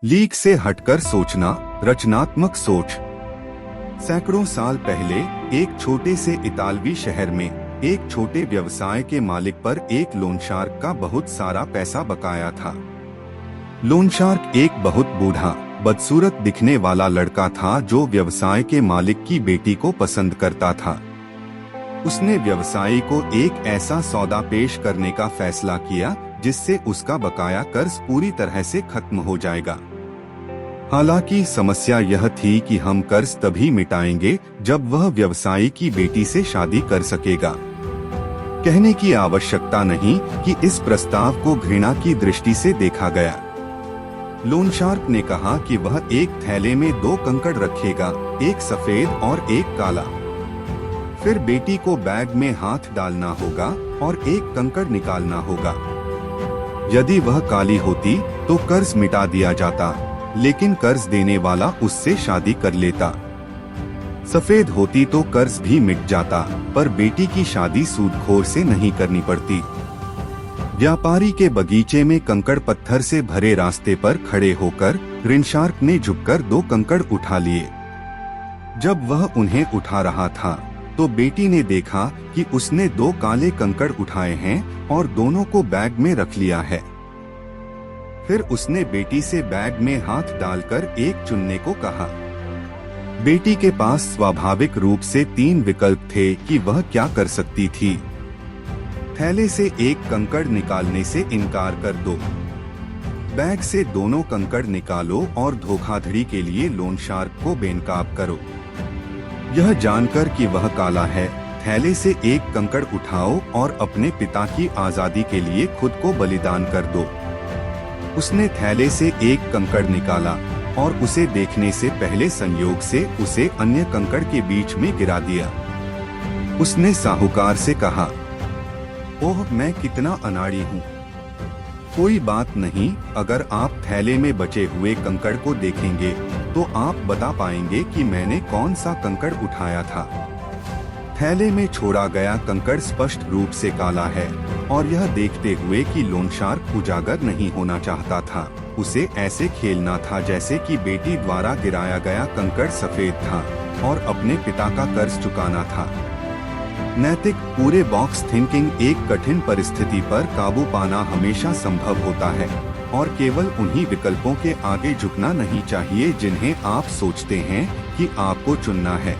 Leak से हटकर सोचना, रचनात्मक सोच। सैकड़ों साल पहले एक छोटे से इतालवी शहर में एक छोटे व्यवसाय के मालिक पर एक लोन शार्क का बहुत सारा पैसा बकाया था। लोन शार्क एक बहुत बूढ़ा, बदसूरत दिखने वाला लड़का था जो व्यवसाय के मालिक की बेटी को पसंद करता था। उसने व्यवसायी को एक ऐसा सौदा पेश करने का फैसला किया जिससे उसका बकाया कर्ज पूरी तरह से खत्म हो जाएगा। हालांकि समस्या यह थी कि हम कर्ज तभी मिटाएंगे जब वह व्यवसायी की बेटी से शादी कर सकेगा। कहने की आवश्यकता नहीं कि इस प्रस्ताव को घृणा की दृष्टि से देखा गया। लोन शार्क ने कहा कि वह एक थैले में 2 कंकड़ रखेगा, एक सफेद और एक काला। फिर बेटी को बैग में हाथ डालना होगा और एक कंकड़ निकालना होगा। यदि वह काली होती तो कर्ज मिटा दिया जाता, लेकिन कर्ज देने वाला उससे शादी कर लेता। सफेद होती तो कर्ज भी मिट जाता, पर बेटी की शादी सूदखोर से नहीं करनी पड़ती। व्यापारी के बगीचे में कंकड़ पत्थर से भरे रास्ते पर खड़े होकर ऋण शार्क ने झुककर 2 कंकड़ उठा लिए। जब वह उन्हें उठा रहा था तो बेटी ने देखा कि उसने 2 काले कंकड़ उठाए हैं और दोनों को बैग में रख लिया है। फिर उसने बेटी से बैग में हाथ डालकर एक चुनने को कहा। बेटी के पास स्वाभाविक रूप से 3 विकल्प थे कि वह क्या कर सकती थी। थैले से एक कंकड़ निकालने से इनकार कर दो, बैग से दोनों कंकड़ निकालो और धोखाधड़ी के लिए लोन शार्क को बेनकाब करो। यह जानकर कि वह काला है, थैले से एक कंकड़ उठाओ और अपने पिता की आजादी के लिए खुद को बलिदान कर दो। उसने थैले से एक कंकड़ निकाला और उसे देखने से पहले संयोग से उसे अन्य कंकड़ के बीच में गिरा दिया। उसने साहूकार से कहा, ओह मैं कितना अनाड़ी हूँ। कोई बात नहीं, अगर आप थैले में बचे हुए कंकड़ को देखेंगे तो आप बता पाएंगे कि मैंने कौन सा कंकड़ उठाया था। थैले में छोड़ा गया कंकड़ स्पष्ट रूप से काला है और यह देखते हुए कि लोन शार्क उजागर नहीं होना चाहता था, उसे ऐसे खेलना था जैसे कि बेटी द्वारा गिराया गया कंकड़ सफेद था और अपने पिता का कर्ज चुकाना था। नैतिक पूरे बॉक्स थिंकिंग एक कठिन परिस्थिति पर काबू पाना हमेशा संभव होता है और केवल उन्हीं विकल्पों के आगे झुकना नहीं चाहिए जिन्हें आप सोचते हैं कि आपको चुनना है।